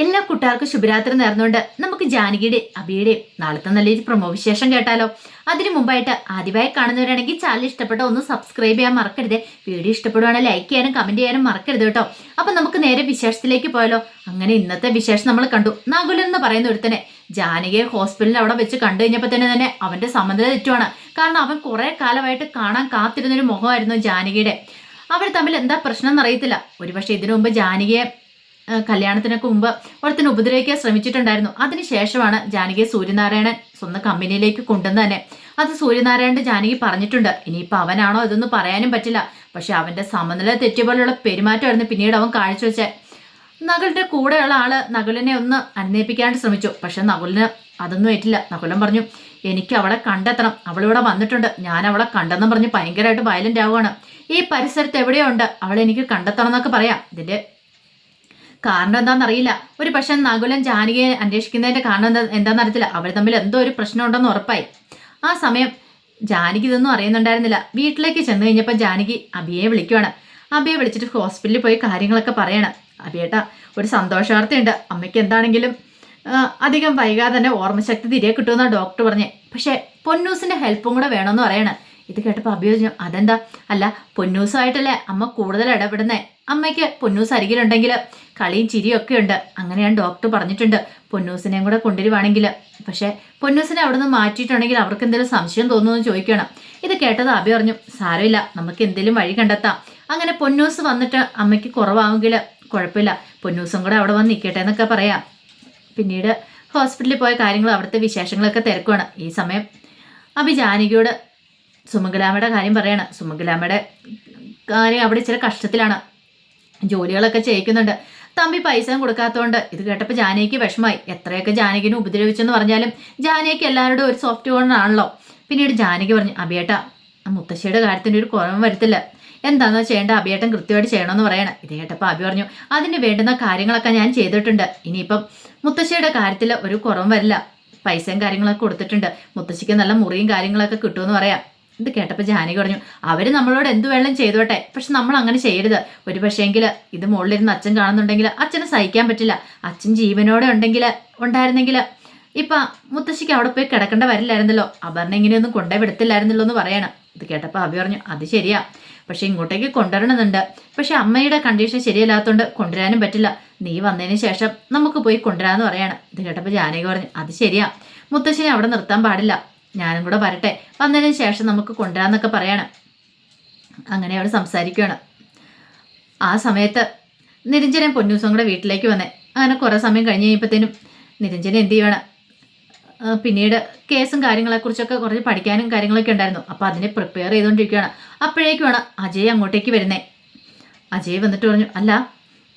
എല്ലാ കൂട്ടുകാർക്കും ശുഭരാത്രി നേർന്നുകൊണ്ട് നമുക്ക് ജാനകിയുടെ അബിയുടെയും നാളത്തെ നല്ലൊരു പ്രൊമോ വിശേഷം കേട്ടാലോ. അതിനു മുമ്പായിട്ട് ആദ്യമായി കാണുന്നവരാണെങ്കിൽ ചാനൽ ഇഷ്ടപ്പെട്ട ഒന്ന് സബ്സ്ക്രൈബ് ചെയ്യാൻ മറക്കരുത്. വീഡിയോ ഇഷ്ടപ്പെടുവാണെങ്കിൽ ലൈക്ക് ചെയ്യാനും കമന്റ് ചെയ്യാനും മറക്കരുത് കേട്ടോ. അപ്പൊ നമുക്ക് നേരെ വിശേഷത്തിലേക്ക് പോയാലോ. അങ്ങനെ ഇന്നത്തെ വിശേഷം നമ്മൾ കണ്ടു. നകുലൻ എന്ന് പറയുന്ന ഒരുത്തനെ ജാനകിയെ ഹോസ്പിറ്റലിൽ അവിടെ വെച്ച് കണ്ടു കഴിഞ്ഞപ്പോൾ തന്നെ അവന്റെ സമനില തെറ്റുവാണ്. കാരണം അവൻ കുറെ കാലമായിട്ട് കാണാൻ കാത്തിരുന്നൊരു മുഖമായിരുന്നു ജാനകിയുടെ. അവർ തമ്മിൽ എന്താ പ്രശ്നം എന്നറിയത്തില്ല. ഒരുപക്ഷെ ഇതിനു മുമ്പ് ജാനകിയെ കല്യാണത്തിനൊക്കെ മുമ്പ് ഒരുത്തിന് ഉപദ്രവിക്കാൻ ശ്രമിച്ചിട്ടുണ്ടായിരുന്നു. അതിനുശേഷമാണ് ജാനകിയെ സൂര്യനാരായണൻ സ്വന്തം കമ്പനിയിലേക്ക് കൊണ്ടുവന്ന് തന്നെ. അത് സൂര്യനാരായണന്റെ ജാനകി പറഞ്ഞിട്ടുണ്ട്. ഇനിയിപ്പോൾ അവനാണോ ഇതൊന്നും പറയാനും പറ്റില്ല. പക്ഷെ അവന്റെ സമനില തെറ്റിയ പോലെയുള്ള പെരുമാറ്റമായിരുന്നു പിന്നീട് അവൻ കാഴ്ചവെച്ചേ. നകുലിന്റെ കൂടെയുള്ള ആള് നകുലിനെ ഒന്ന് അന്വേഷിപ്പിക്കാണ്ട് ശ്രമിച്ചു. പക്ഷെ നകുലിന് അതൊന്നും ഏറ്റില്ല. നകുലൻ പറഞ്ഞു, എനിക്ക് അവളെ കണ്ടെത്തണം, അവളിവിടെ വന്നിട്ടുണ്ട്, ഞാൻ അവളെ കണ്ടെന്നും പറഞ്ഞ് ഭയങ്കരമായിട്ട് വയലന്റ് ആവുകയാണ്. ഈ പരിസരത്ത് എവിടെയോ ഉണ്ട്, അവളെ എനിക്ക് കണ്ടെത്തണം എന്നൊക്കെ പറയാം. ഇതിന്റെ കാരണം എന്താണെന്നറിയില്ല. ഒരു പക്ഷെ നകുലൻ ജാനകിയെ അന്വേഷിക്കുന്നതിന്റെ കാരണം എന്താണെന്നറിയത്തില്ല. അവർ തമ്മിൽ എന്തോ ഒരു പ്രശ്നം ഉണ്ടെന്ന് ഉറപ്പായി. ആ സമയം ജാനകി ഇതൊന്നും അറിയുന്നുണ്ടായിരുന്നില്ല. വീട്ടിലേക്ക് ചെന്ന് കഴിഞ്ഞപ്പോൾ ജാനകി അബിയെ വിളിക്കുവാണ്. അബിയെ വിളിച്ചിട്ട് ഹോസ്പിറ്റലിൽ പോയി കാര്യങ്ങളൊക്കെ പറയണം. അബിയേട്ടാ, ഒരു സന്തോഷവാർത്തയുണ്ട്. അമ്മയ്ക്ക് എന്താണെങ്കിലും അധികം വൈകാതെ തന്നെ ഓർമ്മശക്തി തിരികെ കിട്ടുമെന്നാണ് ഡോക്ടർ പറഞ്ഞേ. പക്ഷേ പൊന്നൂസിന്റെ ഹെൽപ്പും കൂടെ വേണമെന്ന് പറയണം. ഇത് കേട്ടപ്പോൾ അബി പറഞ്ഞു, അതെന്താ? അല്ല, പൊന്നൂസായിട്ടല്ലേ അമ്മ കൂടുതൽ ഇടപെടുന്നേ. അമ്മയ്ക്ക് പൊന്നൂസ് അരികിലുണ്ടെങ്കിൽ കളിയും ചിരിയും ഒക്കെ ഉണ്ട്. അങ്ങനെയാണ് ഡോക്ടർ പറഞ്ഞിട്ടുണ്ട്. പൊന്നൂസിനെയും കൂടെ കൊണ്ടുവരുവാണെങ്കിൽ. പക്ഷേ പൊന്നൂസിനെ അവിടെ നിന്ന് മാറ്റിയിട്ടുണ്ടെങ്കിൽ അവർക്ക് എന്തെങ്കിലും സംശയം തോന്നുമെന്ന് ചോദിക്കണം. ഇത് കേട്ടത് അബി പറഞ്ഞു, സാരമില്ല, നമുക്ക് എന്തെങ്കിലും വഴി കണ്ടെത്താം. അങ്ങനെ പൊന്നൂസ് വന്നിട്ട് അമ്മയ്ക്ക് കുറവാണെങ്കിൽ കുഴപ്പമില്ല, പൊന്നൂസും കൂടെ അവിടെ വന്ന് നിൽക്കട്ടെ എന്നൊക്കെ പറയാം. പിന്നീട് ഹോസ്പിറ്റലിൽ പോയ കാര്യങ്ങൾ അവിടുത്തെ വിശേഷങ്ങളൊക്കെ തിരക്കുവാണ്. ഈ സമയം അബി ജാനകിയോട് സുമംഗലാമ്മയുടെ കാര്യം പറയാണ്. സുമംഗലാമ്മയുടെ കാര്യം അവിടെ ഇച്ചിരി കഷ്ടത്തിലാണ്. ജോലികളൊക്കെ ചെയ്യിക്കുന്നുണ്ട്. തമ്പി പൈസ കൊടുക്കാത്തതുകൊണ്ട്. ഇത് കേട്ടപ്പോൾ ജാനകിക്ക് വിഷമമായി. എത്രയൊക്കെ ജാനകിനെ ഉപദ്രവിച്ചെന്ന് പറഞ്ഞാലും ജാനകിക്ക് എല്ലാവരുടെ ഒരു സോഫ്റ്റ് കോർണറാണല്ലോ. പിന്നീട് ജാനകി പറഞ്ഞു, അബിയേട്ടാ, മുത്തശ്ശിയുടെ കാര്യത്തിൻ്റെ ഒരു കുറവും വരുത്തില്ല. എന്താണെന്ന് ചെയ്യേണ്ട അബിയേട്ടൻ കൃത്യമായിട്ട് ചെയ്യണമെന്ന് പറയണം. ഇത് കേട്ടപ്പോൾ അബി പറഞ്ഞു, അതിന് വേണ്ടുന്ന കാര്യങ്ങളൊക്കെ ഞാൻ ചെയ്തിട്ടുണ്ട്. ഇനിയിപ്പം മുത്തശ്ശിയുടെ കാര്യത്തിൽ ഒരു കുറവും വരില്ല. പൈസയും കാര്യങ്ങളൊക്കെ കൊടുത്തിട്ടുണ്ട്. മുത്തശ്ശിക്ക് നല്ല മുറിയും കാര്യങ്ങളൊക്കെ കിട്ടുമെന്ന് പറയാം. ഇത് കേട്ടപ്പോൾ ജാനകി പറഞ്ഞു, അവർ നമ്മളോട് എന്ത് വേണം ചെയ്തോട്ടെ, പക്ഷെ നമ്മൾ അങ്ങനെ ചെയ്യരുത്. ഒരു പക്ഷേങ്കിൽ ഇത് മുകളിലിരുന്ന് അച്ഛൻ കാണുന്നുണ്ടെങ്കിൽ അച്ഛന് സഹിക്കാൻ പറ്റില്ല. അച്ഛൻ ജീവനോടെ ഉണ്ടായിരുന്നെങ്കിൽ ഇപ്പം മുത്തശ്ശിക്ക് അവിടെ പോയി കിടക്കേണ്ട വരില്ലായിരുന്നല്ലോ. അപർണ ഇങ്ങനെയൊന്നും കൊണ്ടേ വിടത്തില്ലായിരുന്നല്ലോ എന്ന് പറയണം. ഇത് കേട്ടപ്പോൾ അബി പറഞ്ഞു, അത് ശരിയാ, പക്ഷെ ഇങ്ങോട്ടേക്ക് കൊണ്ടുവരണമെന്നുണ്ട്. പക്ഷെ അമ്മയുടെ കണ്ടീഷൻ ശരിയല്ലാത്തതുകൊണ്ട് കൊണ്ടുവരാനും പറ്റില്ല. നീ വന്നതിന് ശേഷം നമുക്ക് പോയി കൊണ്ടുവരാമെന്ന് പറയാണ്. ഇത് കേട്ടപ്പോൾ ജാനകി പറഞ്ഞു, അത് ശരിയാ, മുത്തശ്ശിനെ അവിടെ നിർത്താൻ പാടില്ല, ഞാനും കൂടെ വരട്ടെ, വന്നതിന് ശേഷം നമുക്ക് കൊണ്ടുവരാമെന്നൊക്കെ പറയാണ്. അങ്ങനെ അവിടെ സംസാരിക്കുകയാണ്. ആ സമയത്ത് നിരഞ്ജനൻ പൊന്നൂസും കൂടെ വീട്ടിലേക്ക് വന്നേ. അങ്ങനെ കുറേ സമയം കഴിഞ്ഞ് കഴിയുമ്പോഴത്തേനും നിരഞ്ജന എന്ത് ചെയ്യണം, പിന്നീട് കേസും കാര്യങ്ങളെക്കുറിച്ചൊക്കെ കുറച്ച് പഠിക്കാനും കാര്യങ്ങളൊക്കെ ഉണ്ടായിരുന്നു. അപ്പോൾ അതിനെ പ്രിപ്പയർ ചെയ്തുകൊണ്ടിരിക്കുകയാണ്. അപ്പോഴേക്കുമാണ് അജയ് അങ്ങോട്ടേക്ക് വരുന്നേ. അജയ് വന്നിട്ട് പറഞ്ഞു, അല്ല,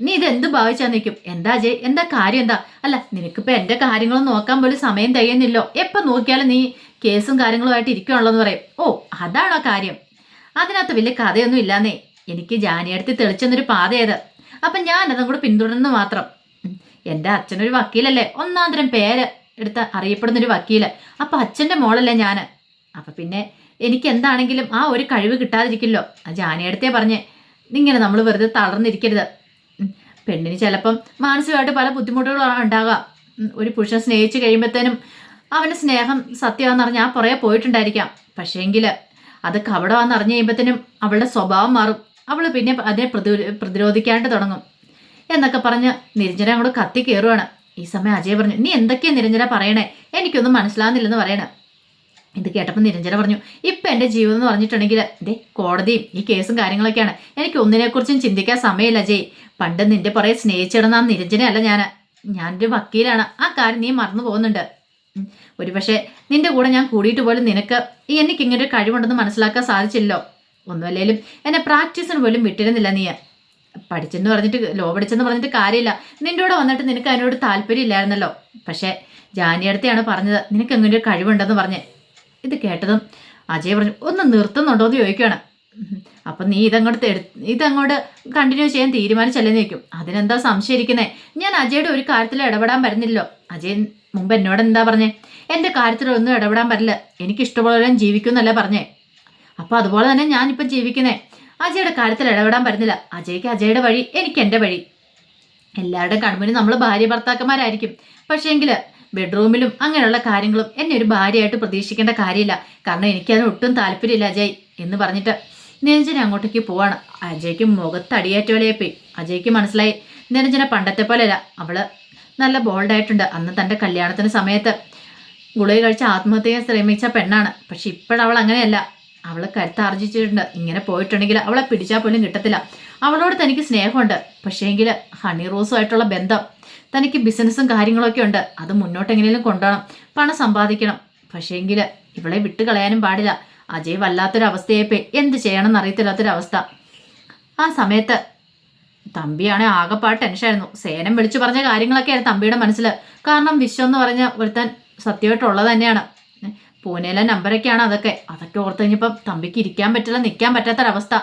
നീ ഇത് എന്ത് ഭാവിച്ചാൽ നിൽക്കും? എന്താ അജയ്, എന്താ കാര്യം എന്താ? അല്ല, നിനക്കിപ്പോൾ എൻ്റെ കാര്യങ്ങളും നോക്കാൻ പോലും സമയം തികയുന്നില്ലോ. എപ്പോൾ നോക്കിയാലും നീ കേസും കാര്യങ്ങളുമായിട്ട് ഇരിക്കുകയാണല്ലോ എന്ന് പറയും. ഓ, അതാണോ കാര്യം? അതിനകത്ത് വലിയ കഥയൊന്നും ഇല്ലാന്നേ. എനിക്ക് ജാനിയടുത്ത് തെളിച്ചെന്നൊരു പാത ഏത്, അപ്പം ഞാൻ അതും കൂടെ പിന്തുടർന്ന് മാത്രം. എൻ്റെ അച്ഛനൊരു വക്കീലല്ലേ, ഒന്നാന്തരം പേര് എടുത്ത് അറിയപ്പെടുന്നൊരു വക്കീല്. അപ്പം അച്ഛൻ്റെ മോളല്ലേ ഞാൻ. അപ്പം പിന്നെ എനിക്ക് എന്താണെങ്കിലും ആ ഒരു കഴിവ് കിട്ടാതിരിക്കില്ലോ. ആ ജാനിയടുത്തേ പറഞ്ഞ്, ഇങ്ങനെ നമ്മൾ വെറുതെ തളർന്നിരിക്കരുത്. പെണ്ണിന് ചിലപ്പം മാനസികമായിട്ട് പല ബുദ്ധിമുട്ടുകളാണ് ഉണ്ടാകാം. ഒരു പുരുഷൻ സ്നേഹിച്ച് കഴിയുമ്പോഴത്തേനും അവൻ്റെ സ്നേഹം സത്യമാണെന്ന് അറിഞ്ഞ് ആ പുറകെ പോയിട്ടുണ്ടായിരിക്കാം. പക്ഷേങ്കിൽ അത് കപടമാണെന്ന് അറിഞ്ഞു കഴിയുമ്പോഴത്തേനും അവളുടെ സ്വഭാവം മാറും. അവൾ പിന്നെ അതിനെ പ്രതിരോധിക്കാണ്ട് തുടങ്ങും എന്നൊക്കെ പറഞ്ഞ് നിരഞ്ജന അങ്ങോട്ട് കത്തി കയറുവാണ്. ഈ സമയം അജയ് പറഞ്ഞു, നീ എന്തൊക്കെയാണ് നിരഞ്ജന പറയണേ, എനിക്കൊന്നും മനസ്സിലാകുന്നില്ലെന്ന് പറയണേ. ഇത് കേട്ടപ്പോൾ നിരഞ്ജന പറഞ്ഞു, ഇപ്പം എൻ്റെ ജീവിതം എന്ന് പറഞ്ഞിട്ടുണ്ടെങ്കിൽ ഇതേ കോടതിയും ഈ കേസും കാര്യങ്ങളൊക്കെയാണ്. എനിക്ക് ഒന്നിനെക്കുറിച്ചും ചിന്തിക്കാൻ സമയമില്ല അജയ്. പണ്ട് നിന്റെ പുറകെ സ്നേഹിച്ചിടുന്ന നിരഞ്ജനയല്ല ഞാനൊരു വക്കീലാണ്. ആ കാര്യം നീ മറന്നു പോകുന്നുണ്ട്. ഒരു പക്ഷേ നിന്റെ കൂടെ ഞാൻ കൂടിയിട്ട് പോലും നിനക്ക് എനിക്കിങ്ങനെ ഒരു കഴിവുണ്ടെന്ന് മനസ്സിലാക്കാൻ സാധിച്ചില്ലോ. ഒന്നുമല്ലേലും എന്നെ പ്രാക്ടീസിന് പോലും വിട്ടിരുന്നില്ല. നീ പഠിച്ചെന്ന് പറഞ്ഞിട്ട് ലോ പഠിച്ചെന്ന് പറഞ്ഞിട്ട് കാര്യമില്ല. നിന്റെ കൂടെ വന്നിട്ട് നിനക്ക് അതിനോട് താല്പര്യം ഇല്ലായിരുന്നല്ലോ. പക്ഷേ ജാനിയടുത്താണ് പറഞ്ഞത് നിനക്ക് അങ്ങനെ ഒരു കഴിവുണ്ടെന്ന് പറഞ്ഞ്. ഇത് കേട്ടതും അജയ് പറഞ്ഞു, ഒന്ന് നിർത്തുന്നുണ്ടോ എന്ന് ചോദിക്കുകയാണ്. അപ്പം നീ ഇതങ്ങോട്ട് കണ്ടിന്യൂ ചെയ്യാൻ തീരുമാനിച്ചല്ലേന്ന് ചോദിക്കും. അതിനെന്താ സംശയം ഇരിക്കുന്നേ? ഞാൻ അജയുടെ ഒരു കാര്യത്തിൽ ഇടപെടാൻ വരുന്നില്ലോ. അജയൻ മുമ്പ് എന്നോട് എന്താ പറഞ്ഞേ? എൻ്റെ കാര്യത്തിലൊന്നും ഇടപെടാൻ പറ്റില്ല, എനിക്കിഷ്ടപോലെ ജീവിക്കും എന്നല്ലേ പറഞ്ഞേ. അപ്പോൾ അതുപോലെ തന്നെ ഞാനിപ്പം ജീവിക്കുന്നേ. അജയുടെ കാര്യത്തിൽ ഇടപെടാൻ പറ്റുന്നില്ല. അജയ്ക്ക് അജയുടെ വഴി, എനിക്ക് എൻ്റെ വഴി. എല്ലാവരുടെയും കൺമുന്നിൽ നമ്മൾ ഭാര്യ ഭർത്താക്കന്മാരായിരിക്കും. പക്ഷേങ്കിൽ ബെഡ്റൂമിലും അങ്ങനെയുള്ള കാര്യങ്ങളും എന്നെ ഒരു ഭാര്യയായിട്ട് പ്രതീക്ഷിക്കേണ്ട കാര്യമില്ല. കാരണം എനിക്കതിന് ഒട്ടും താല്പര്യമില്ല അജയ് എന്ന് പറഞ്ഞിട്ട് നിരഞ്ജന അങ്ങോട്ടേക്ക് പോവാണ്. അജയ്ക്ക് മുഖത്ത് അടിയേറ്റ പോലെയായിപ്പോയി. അജയ്ക്ക് മനസ്സിലായി നിരഞ്ജന പണ്ടത്തെ പോലെയല്ല, അവള് നല്ല ബോൾഡായിട്ടുണ്ട്. അന്ന് തൻ്റെ കല്യാണത്തിന് സമയത്ത് ഗുളിക കഴിച്ച് ആത്മഹത്യ ചെയ്യാൻ ശ്രമിച്ച പെണ്ണാണ്. പക്ഷെ ഇപ്പോഴവൾ അങ്ങനെയല്ല. അവൾ കരുത്താർജിച്ചിട്ടുണ്ട്. ഇങ്ങനെ പോയിട്ടുണ്ടെങ്കിൽ അവളെ പിടിച്ചാൽ പോലും കിട്ടത്തില്ല. അവളോട് തനിക്ക് സ്നേഹമുണ്ട്. പക്ഷേങ്കിൽ ഹണി റോസുമായിട്ടുള്ള ബന്ധം, തനിക്ക് ബിസിനസ്സും കാര്യങ്ങളൊക്കെ ഉണ്ട്. അത് മുന്നോട്ട് എങ്ങനെയും കൊണ്ടുപോകണം, പണം സമ്പാദിക്കണം. പക്ഷേങ്കിൽ ഇവളെ വിട്ട് കളയാനും പാടില്ല. അജയ് വല്ലാത്തൊരവസ്ഥയായിപ്പോയി. എന്ത് ചെയ്യണമെന്ന് അറിയത്തില്ലാത്തൊരവസ്ഥ. ആ സമയത്ത് തമ്പിയാണെ ആകെപ്പാട് ടെൻഷനായിരുന്നു. സേനം വിളിച്ചു പറഞ്ഞ കാര്യങ്ങളൊക്കെയായിരുന്നു തമ്പിയുടെ മനസ്സിൽ. കാരണം വിശ്വം എന്ന് പറഞ്ഞ ഒരുത്തൻ സത്യമായിട്ടുള്ളത് തന്നെയാണ്. പൂനെയിലെ നമ്പരൊക്കെയാണ് അതൊക്കെ ഓർത്ത് കഴിഞ്ഞപ്പം തമ്പിക്ക് ഇരിക്കാൻ പറ്റില്ല, നിൽക്കാൻ പറ്റാത്തൊരവസ്ഥ.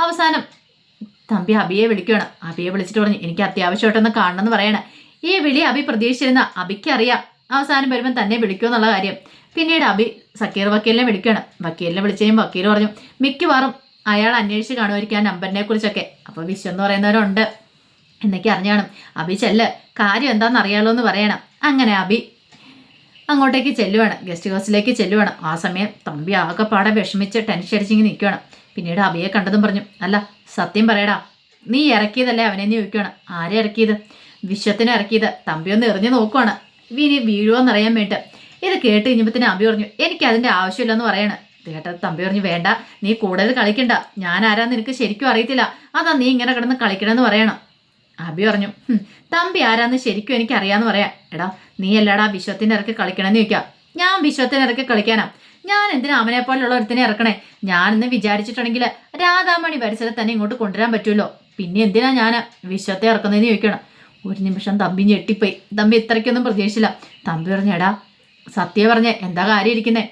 അവസാനം തമ്പി അബിയെ വിളിക്കുകയാണ്. അബിയെ വിളിച്ചിട്ട് പറഞ്ഞു, എനിക്ക് അത്യാവശ്യമായിട്ടൊന്ന് കാണണമെന്ന് പറയണേ. ഈ വിളി അബി പ്രതീക്ഷിച്ചിരുന്ന അബിക്കറിയാം അവസാനം വരുമ്പം തന്നെ വിളിക്കുമെന്നുള്ള കാര്യം. പിന്നീട് അബി സക്കീർ വക്കീലിനെ വിളിക്കുകയാണ്. വക്കീലിനെ വിളിച്ചു കഴിയുമ്പോൾ വക്കീൽ പറഞ്ഞു, മിക്കവാറും അയാൾ അന്വേഷിച്ച് കാണുമായിരിക്കും ആ നമ്പറിനെ കുറിച്ചൊക്കെ. അപ്പോൾ വിശ്വം എന്ന് പറയുന്നവരുണ്ട് എന്നൊക്കെ അറിഞ്ഞാണ്. അബി ചെല്ല്, കാര്യം എന്താണെന്ന് അറിയാലോ എന്ന് പറയണം. അങ്ങനെ അബി അങ്ങോട്ടേക്ക് ചെല്ലുവാണ്, ഗസ്റ്റ് ഹൗസിലേക്ക് ചെല്ലുവാണ്. ആ സമയം തമ്പി ആകെപ്പാടെ വിഷമിച്ച് ടെൻഷൻ അടിച്ചിങ്ങനെ നിൽക്കുകയാണ്. പിന്നീട് അബിയെ കണ്ടതും പറഞ്ഞു, അല്ല സത്യം പറയടാ, നീ ഇറക്കിയതല്ലേ അവനെ? നീ ചോദിക്കുകയാണ്. ആരെ ഇറക്കിയത്? വിശ്വത്തിനെ ഇറക്കിയത്. തമ്പി ഒന്ന് എറിഞ്ഞു നോക്കുവാണ്, ഇനി വീഴുവോന്നറിയാൻ വേണ്ടിയിട്ട്. ഇത് കേട്ട് കഴിഞ്ഞപ്പത്തിന് അബി പറഞ്ഞു, എനിക്ക് അതിൻ്റെ ആവശ്യമില്ലെന്ന് പറയണം. കേട്ടത് തമ്പി പറഞ്ഞു, വേണ്ട, നീ കൂടുതൽ കളിക്കണ്ട, ഞാൻ ആരാന്ന് നിനക്ക് ശരിക്കും അറിയത്തില്ല, അതാ നീ ഇങ്ങനെ കിടന്ന് കളിക്കണമെന്ന് പറയണം. അബി പറഞ്ഞു, തമ്പി ആരാന്ന് ശരിക്കും എനിക്ക് അറിയാന്ന് പറയാം. എടാ നീ അല്ലാടാ വിശ്വത്തിൻ്റെ ഇറക്കി കളിക്കണമെന്ന് ചോദിക്കാം. ഞാൻ വിശ്വത്തിനെ ഇറക്കി കളിക്കാനാ? ഞാൻ എന്തിനാ അവനെ പോലുള്ള ഒരുത്തിനെ ഇറക്കണേ? ഞാനെന്ന് വിചാരിച്ചിട്ടുണ്ടെങ്കിൽ രാധാമണി പരിസരത്ത് തന്നെ ഇങ്ങോട്ട് കൊണ്ടുവരാൻ പറ്റുമല്ലോ. പിന്നെ എന്തിനാ ഞാൻ വിശ്വത്തെ ഇറക്കുന്നതെന്ന് ചോദിക്കണം. ഒരു നിമിഷം തമ്പി ഞെട്ടിപ്പോയി. തമ്പി ഇത്രയ്ക്കൊന്നും പ്രതീക്ഷിച്ചില്ല. തമ്പി പറഞ്ഞു, എടാ സത്യം പറഞ്ഞേ, എന്താ കാര്യം ഇരിക്കുന്നേ?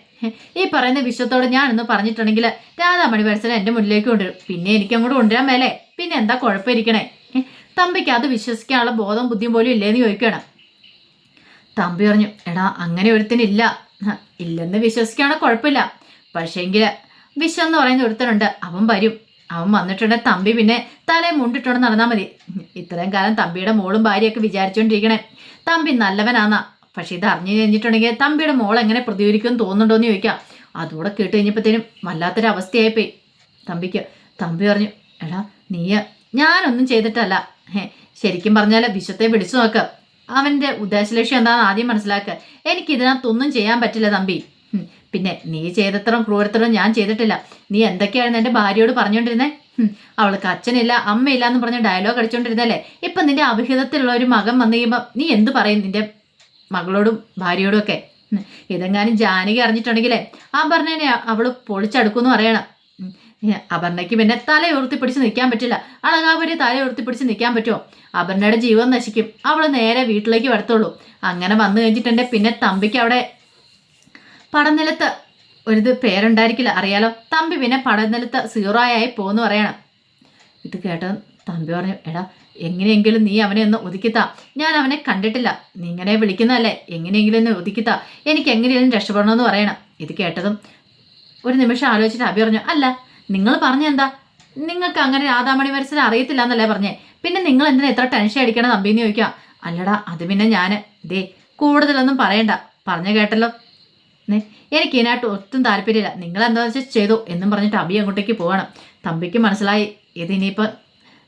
ഈ പറയുന്ന വിശ്വത്തോട് ഞാനൊന്ന് പറഞ്ഞിട്ടുണ്ടെങ്കിൽ രാധാമണി പരിസരം എൻ്റെ മുന്നിലേക്ക് കൊണ്ടുവരും. പിന്നെ എനിക്കങ്ങോട്ട് കൊണ്ടുവരാൻ മേലേ. പിന്നെ എന്താ കുഴപ്പമിരിക്കണേ? തമ്പിക്ക് അത് വിശ്വസിക്കാനുള്ള ബോധം ബുദ്ധിയും പോലും ഇല്ലേന്ന് ചോദിക്കണം. തമ്പി പറഞ്ഞു, എടാ അങ്ങനെ ഒരുത്തിനില്ല. ഇല്ലെന്ന് വിശ്വസിക്കുകയാണെങ്കിൽ കുഴപ്പമില്ല. പക്ഷേങ്കിൽ വിശ്വം എന്ന് പറയുന്ന ഒരുത്തനുണ്ട്. അവൻ വരും. അവൻ വന്നിട്ടുണ്ടെങ്കിൽ തമ്പി പിന്നെ തലേ മുണ്ടിട്ടോണ്ട് നടന്നാൽ മതി. ഇത്രയും കാലം തമ്പിയുടെ മോളും ഭാര്യയൊക്കെ വിചാരിച്ചുകൊണ്ടിരിക്കണേ തമ്പി നല്ലവനാന്നാ. പക്ഷെ ഇത് അറിഞ്ഞു കഴിഞ്ഞിട്ടുണ്ടെങ്കിൽ തമ്പിയുടെ മോൾ എങ്ങനെ പ്രതികരിക്കുമെന്ന് തോന്നുന്നുണ്ടോയെന്ന് ചോദിക്കാം. അതുകൂടെ കേട്ട് കഴിഞ്ഞപ്പോഴത്തേനും വല്ലാത്തൊരവസ്ഥയായിപ്പോയി തമ്പിക്ക്. തമ്പി പറഞ്ഞു, എടാ ഞാനൊന്നും ചെയ്തിട്ടല്ല. ശരിക്കും പറഞ്ഞാൽ വിശ്വത്തെ വിളിച്ചു നോക്ക്. അവൻ്റെ ഉദ്ദേശലക്ഷ്യം എന്താണെന്ന് ആദ്യം മനസ്സിലാക്കുക. എനിക്കിതിനകത്തൊന്നും ചെയ്യാൻ പറ്റില്ല തമ്പി. പിന്നെ നീ ചെയ്തത്രയും ക്രൂരത്തരം ഞാൻ ചെയ്തിട്ടില്ല. നീ എന്തൊക്കെയായിരുന്നു എൻ്റെ ഭാര്യയോട് പറഞ്ഞുകൊണ്ടിരുന്നേ? അവൾക്ക് അച്ഛനില്ല അമ്മയില്ല എന്ന് പറഞ്ഞ് ഡയലോഗ് അടിച്ചുകൊണ്ടിരുന്നല്ലേ. ഇപ്പം നിന്റെ അവിഹിതത്തിലുള്ള ഒരു മകൻ വന്നു കഴിയുമ്പോൾ നീ എന്ത് പറയും നിന്റെ മകളോടും ഭാര്യയോടും ഒക്കെ? ഇതെങ്ങാനും ജാനകി അറിഞ്ഞിട്ടുണ്ടെങ്കിലേ അപർണനെ അവൾ പൊളിച്ചടുക്കുമെന്ന് പറയണം. അപർണയ്ക്ക് പിന്നെ തല ഉയർത്തിപ്പിടിച്ച് നിൽക്കാൻ പറ്റില്ല. അളകാപുരി തല ഉയർത്തിപ്പിടിച്ച് നിൽക്കാൻ പറ്റുമോ? അപർണയുടെ ജീവൻ നശിക്കും. അവൾ നേരെ വീട്ടിലേക്ക് വരത്തുള്ളൂ. അങ്ങനെ വന്നു കഴിഞ്ഞിട്ടുണ്ടെ പിന്നെ തമ്പിക്ക് അവിടെ പടനിലത്ത് ഒരിത് പേരുണ്ടായിരിക്കില്ല, അറിയാലോ. തമ്പി പിന്നെ പടനിലത്ത് 0 ആയി പോകുന്നു പറയണം. ഇത് കേട്ട തമ്പി പറഞ്ഞു, എടാ എങ്ങനെയെങ്കിലും നീ അവനെ ഒന്ന് ഒതുക്കിത്താ. ഞാൻ അവനെ കണ്ടിട്ടില്ല. നീ ഇങ്ങനെ വിളിക്കുന്നതല്ലേ, എങ്ങനെയെങ്കിലും ഒന്ന് ഒതുക്കിത്താ. എനിക്ക് എങ്ങനെയെങ്കിലും രക്ഷപ്പെടണമെന്ന് പറയണം. ഇത് കേട്ടതും ഒരു നിമിഷം ആലോചിച്ചിട്ട് അബി പറഞ്ഞു, അല്ല നിങ്ങൾ പറഞ്ഞെന്താ? നിങ്ങൾക്ക് അങ്ങനെ രാധാമണി മനസ്സിൽ അറിയത്തില്ല എന്നല്ലേ പറഞ്ഞേ? പിന്നെ നിങ്ങൾ എന്തിനാ എത്ര ടെൻഷൻ അടിക്കണം തമ്പിന്ന് ചോദിക്കാം. അല്ലടാ അത് പിന്നെ ഞാൻ കൂടുതലൊന്നും പറയണ്ട, പറഞ്ഞു കേട്ടല്ലോ. എനിക്ക് ഇതിനായിട്ട് ഒട്ടും താല്പര്യമില്ല. നിങ്ങൾ എന്താണെന്ന് വെച്ചാൽ ചെയ്തു എന്നും പറഞ്ഞിട്ട് അബി അങ്ങോട്ടേക്ക് പോകണം. തമ്പിക്ക് മനസ്സിലായി ഇതിനിപ്പോൾ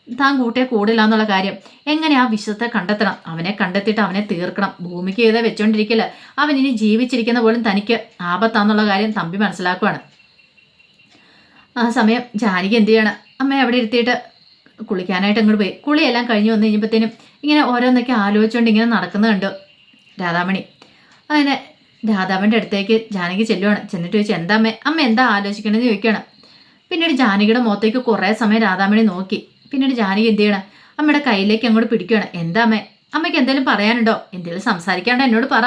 താൻ കൂട്ടിയെ കൂടില്ല എന്നുള്ള കാര്യം. എങ്ങനെ ആ വിശ്വത്തെ കണ്ടെത്തണം, അവനെ കണ്ടെത്തിയിട്ട് അവനെ തീർക്കണം. ഭൂമിക്ക് ചെയ്താൽ വെച്ചോണ്ടിരിക്കില്ല. അവൻ ഇനി ജീവിച്ചിരിക്കുന്ന പോലും തനിക്ക് ആപത്താന്നുള്ള കാര്യം തമ്പി മനസ്സിലാക്കുവാണ്. ആ സമയം ജാനകി എന്ത് ചെയ്യണം, അമ്മയെ അവിടെ ഇരുത്തിയിട്ട് കുളിക്കാനായിട്ട് അങ്ങോട്ട് പോയി. കുളിയെല്ലാം കഴിഞ്ഞ് വന്നു കഴിഞ്ഞപ്പോഴത്തേനും ഇങ്ങനെ ഓരോന്നൊക്കെ ആലോചിച്ചുകൊണ്ട് ഇങ്ങനെ നടക്കുന്നത് കണ്ടു രാധാമണി. അങ്ങനെ രാധാമൻ്റെ അടുത്തേക്ക് ജാനകി ചെല്ലുവാണ്. ചെന്നിട്ട് ചോദിച്ചു, എന്താ അമ്മ എന്താ ആലോചിക്കണമെന്ന് ചോദിക്കുകയാണ്. പിന്നീട് ജാനകിയുടെ മുഖത്തേക്ക് കുറേ സമയം രാധാമണി നോക്കി. പിന്നീട് ജാനകി എന്ത് ചെയ്യണം, അമ്മയുടെ കയ്യിലേക്ക് അങ്ങോട്ട് പിടിക്കുകയാണ്. എന്താ അമ്മയ്ക്ക് എന്തെങ്കിലും പറയാനുണ്ടോ? എന്തെങ്കിലും സംസാരിക്കാണ്ട് എന്നോട് പറ.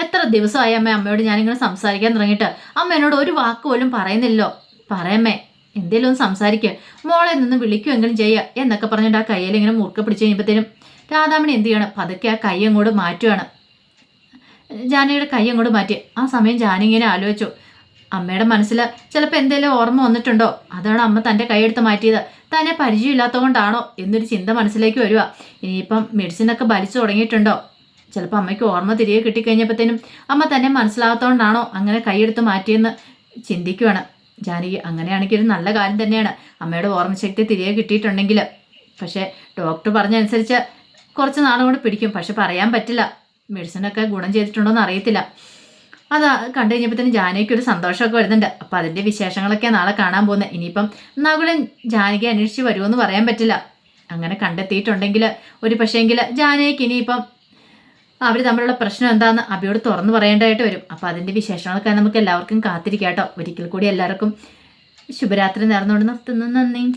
എത്ര ദിവസമായി അമ്മയോട് ഞാനിങ്ങനെ സംസാരിക്കാൻ തുടങ്ങിയിട്ട് അമ്മ എന്നോട് ഒരു വാക്ക് പോലും പറയുന്നില്ലോ. പറയമ്മേ, എന്തേലും ഒന്ന് സംസാരിക്കുക, മോളെ നിന്ന് വിളിക്കുമെങ്കിലും ചെയ്യുക എന്നൊക്കെ പറഞ്ഞിട്ട് ആ കയ്യിൽ ഇങ്ങനെ മുറുക്ക പിടിച്ച് കഴിയുമ്പോഴത്തേനും രാധാമണി എന്ത് ചെയ്യണം, പതുക്കെ ആ കൈ അങ്ങോട്ട് മാറ്റുകയാണ്. ജാനകിയുടെ കൈ അങ്ങോട്ട് മാറ്റി. ആ സമയം ജാനി ഇങ്ങനെ ആലോചിച്ചു, അമ്മയുടെ മനസ്സിൽ ചിലപ്പോൾ എന്തെങ്കിലും ഓർമ്മ വന്നിട്ടുണ്ടോ, അതാണ് അമ്മ തൻ്റെ കൈയെടുത്ത് മാറ്റിയത്. തന്നെ പരിചയമില്ലാത്തതുകൊണ്ടാണോ എന്നൊരു ചിന്ത മനസ്സിലേക്ക് വരിക. ഇനിയിപ്പം മെഡിസിനൊക്കെ വലിച്ചു തുടങ്ങിയിട്ടുണ്ടോ, ചിലപ്പോൾ അമ്മയ്ക്ക് ഓർമ്മ തിരികെ കിട്ടിക്കഴിഞ്ഞപ്പോഴത്തേനും അമ്മ തന്നെ മനസ്സിലാകാത്തതുകൊണ്ടാണോ അങ്ങനെ കൈയെടുത്ത് മാറ്റിയെന്ന് ചിന്തിക്കുകയാണ് ജാനകി. അങ്ങനെയാണെങ്കിൽ ഒരു നല്ല കാര്യം തന്നെയാണ് അമ്മയുടെ ഓർമ്മശക്തി തിരികെ കിട്ടിയിട്ടുണ്ടെങ്കിൽ. പക്ഷേ ഡോക്ടർ പറഞ്ഞനുസരിച്ച് കുറച്ച് നാളും കൂടെ പിടിക്കും. പക്ഷെ പറയാൻ പറ്റില്ല, മെഡിസിനൊക്കെ ഗുണം ചെയ്തിട്ടുണ്ടോയെന്ന് അറിയത്തില്ല. അത് കണ്ടു കഴിഞ്ഞപ്പോഴത്തേനും ജാനകിക്ക് ഒരു സന്തോഷമൊക്കെ വരുന്നുണ്ട്. അപ്പം അതിൻ്റെ വിശേഷങ്ങളൊക്കെ നാളെ കാണാൻ പോകുന്നത്. ഇനിയിപ്പം നകുലൻ ജാനകി അന്വേഷിച്ച് വരുമെന്ന് പറയാൻ പറ്റില്ല. അങ്ങനെ കണ്ടെത്തിയിട്ടുണ്ടെങ്കിൽ ഒരു പക്ഷേങ്കിൽ ജാനകിക്ക് ഇനിയിപ്പം അവർ തമ്മിലുള്ള പ്രശ്നം എന്താണെന്ന് അബിയോട് തുറന്നു പറയേണ്ടതായിട്ട് വരും. അപ്പം അതിൻ്റെ വിശേഷങ്ങളൊക്കെ നമുക്ക് എല്ലാവർക്കും കാത്തിരിക്കാം കേട്ടോ. ഒരിക്കൽ കൂടി എല്ലാവർക്കും ശുഭരാത്രി നേർന്നുകൊണ്ട് നിർത്തുന്നു. നന്ദി.